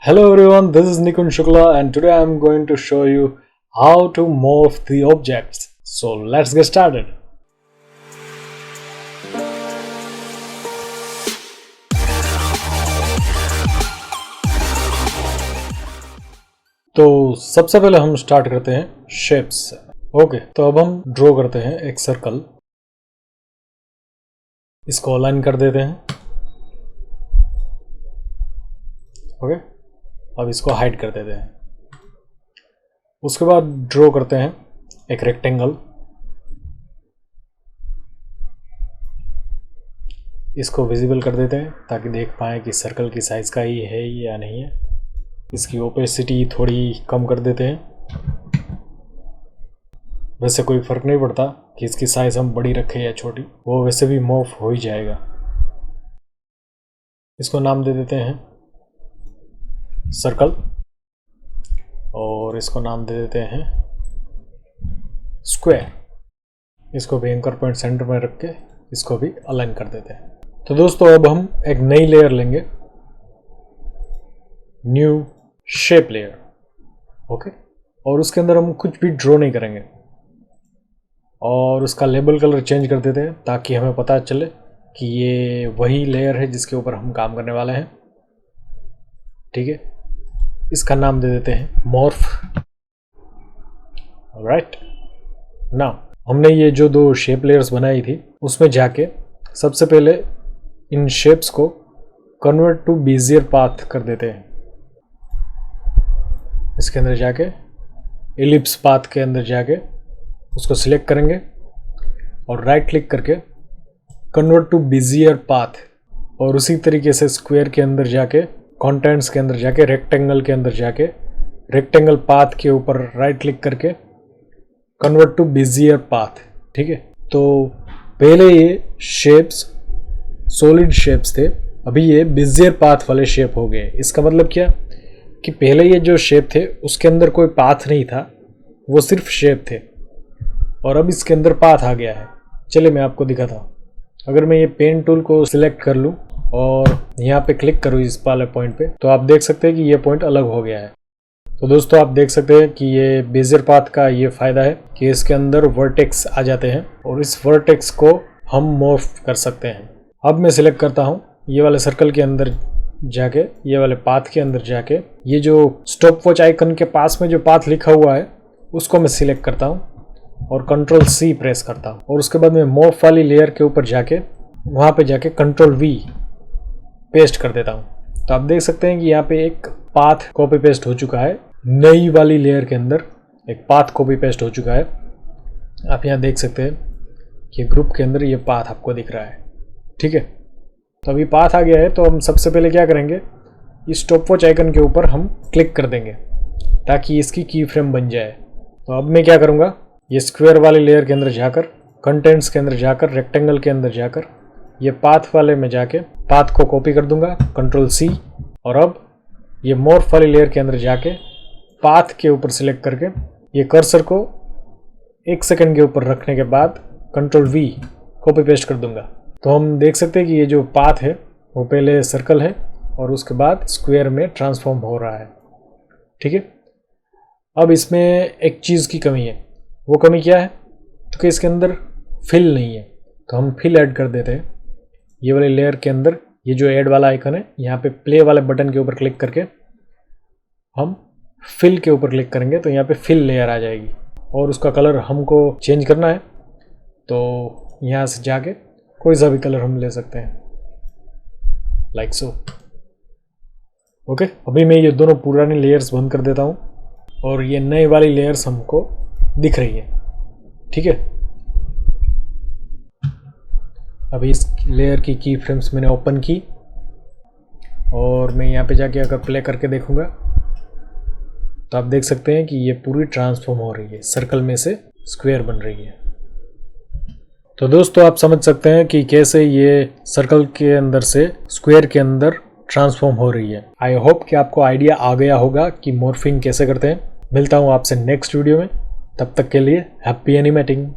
Hello everyone, this is Nikun Shukla and today I am going to show you how to morph the objects. So let's get started. तो सबसे पहले हम start करते हैं shapes से। Okay, तो अब हम ड्रॉ करते हैं एक सर्कल। इसको अलाइन कर देते हैं। ओके, अब इसको हाइड कर देते हैं। उसके बाद ड्रॉ करते हैं एक रेक्टेंगल। इसको विजिबल कर देते हैं ताकि देख पाएँ कि सर्कल की साइज़ का ही है या नहीं है। इसकी ओपेसिटी थोड़ी कम कर देते हैं। वैसे कोई फ़र्क नहीं पड़ता कि इसकी साइज़ हम बड़ी रखें या छोटी, वो वैसे भी मॉर्फ हो ही जाएगा। इसको नाम दे देते हैं सर्कल और इसको नाम दे देते हैं स्क्वायर। इसको भी एंकर पॉइंट सेंटर में रख के इसको भी अलाइन कर देते हैं। तो दोस्तों अब हम एक नई लेयर लेंगे, न्यू शेप लेयर। ओके, और उसके अंदर हम कुछ भी ड्रॉ नहीं करेंगे और उसका लेबल कलर चेंज कर देते हैं ताकि हमें पता चले कि ये वही लेयर है जिसके ऊपर हम काम करने वाले हैं। ठीक है, इसका नाम दे देते हैं मॉर्फ। राइट, नाउ हमने ये जो दो शेप लेयर्स बनाई थी उसमें जाके सबसे पहले इन शेप्स को कन्वर्ट टू बेजियर पाथ कर देते हैं। इसके अंदर जाके एलिप्स पाथ के अंदर जाके उसको सिलेक्ट करेंगे और राइट क्लिक करके कन्वर्ट टू बेजियर पाथ, और उसी तरीके से स्क्वायर के अंदर जाके कंटेंट्स के अंदर जाके रेक्टेंगल के अंदर जाके रेक्टेंगल पाथ के ऊपर राइट क्लिक करके कन्वर्ट टू बेजियर पाथ। ठीक है, तो पहले ये शेप्स सॉलिड शेप्स थे, अभी ये बेजियर पाथ वाले शेप हो गए। इसका मतलब क्या कि पहले ये जो शेप थे उसके अंदर कोई पाथ नहीं था, वो सिर्फ शेप थे, और अब इसके अंदर पाथ आ गया है। चलिए मैं आपको दिखाता हूँ। अगर मैं ये पेन टूल को सिलेक्ट कर लूँ और यहाँ पे क्लिक करूँ इस वाले पॉइंट पे, तो आप देख सकते हैं कि ये पॉइंट अलग हो गया है। तो दोस्तों आप देख सकते हैं कि ये बेजियर पाथ का ये फ़ायदा है कि इसके अंदर वर्टेक्स आ जाते हैं और इस वर्टेक्स को हम मॉर्फ कर सकते हैं। अब मैं सिलेक्ट करता हूँ ये वाले सर्कल के अंदर जाके, ये वाले पाथ के अंदर जाके, ये जो स्टॉप वॉच आइकन के पास में जो पाथ लिखा हुआ है उसको मैं सिलेक्ट करता हूँ और कंट्रोल C प्रेस करता हूँ, और उसके बाद मैं मॉर्फ वाली लेयर के ऊपर जाके वहाँ पे जाके कंट्रोल V पेस्ट कर देता हूँ। तो आप देख सकते हैं कि यहाँ पे एक पाथ कॉपी पेस्ट हो चुका है। नई वाली लेयर के अंदर एक पाथ कॉपी पेस्ट हो चुका है। आप यहाँ देख सकते हैं कि ग्रुप के अंदर ये पाथ आपको दिख रहा है। ठीक है, तो अभी पाथ आ गया है। तो हम सबसे पहले क्या करेंगे, इस स्टॉप वॉच आइकन के ऊपर हम क्लिक कर देंगे ताकि इसकी की फ्रेम बन जाए। तो अब मैं क्या करूँगा, ये स्क्वायर वाली लेयर के अंदर जाकर, कंटेंट्स के अंदर जाकर, रेक्टेंगल के अंदर जाकर, ये पाथ वाले में जाके पाथ को कॉपी कर दूंगा कंट्रोल C, और अब ये मॉर्फ वाली लेयर के अंदर जाके पाथ के ऊपर सिलेक्ट करके ये कर्सर को 1 सेकंड के ऊपर रखने के बाद कंट्रोल V कॉपी पेस्ट कर दूंगा। तो हम देख सकते हैं कि ये जो पाथ है वो पहले सर्कल है और उसके बाद स्क्वायर में ट्रांसफॉर्म हो रहा है। ठीक है, अब इसमें एक चीज़ की कमी है। वो कमी क्या है, तो कि इसके अंदर फिल नहीं है। तो हम फिल ऐड कर देते हैं। ये वाले लेयर के अंदर ये जो ऐड वाला आइकन है, यहाँ पे प्ले वाले बटन के ऊपर क्लिक करके हम फिल के ऊपर क्लिक करेंगे तो यहाँ पे फिल लेयर आ जाएगी, और उसका कलर हमको चेंज करना है तो यहाँ से जाके कोई सा भी कलर हम ले सकते हैं, लाइक सो। ओके, अभी मैं ये दोनों पुरानी लेयर्स बंद कर देता हूँ और ये नई वाली लेयर्स हमको दिख रही है। ठीक है, अभी इस लेयर की की फ्रेम्स मैंने ओपन की और मैं यहाँ पे जाके अगर प्ले करके देखूँगा तो आप देख सकते हैं कि ये पूरी ट्रांसफॉर्म हो रही है, सर्कल में से स्क्वायर बन रही है। तो दोस्तों आप समझ सकते हैं कि कैसे ये सर्कल के अंदर से स्क्वायर के अंदर ट्रांसफॉर्म हो रही है। आई होप कि आपको आइडिया आ गया होगा कि मॉर्फिंग कैसे करते हैं। मिलता हूँ आपसे नेक्स्ट वीडियो में, तब तक के लिए हैप्पी एनिमेटिंग।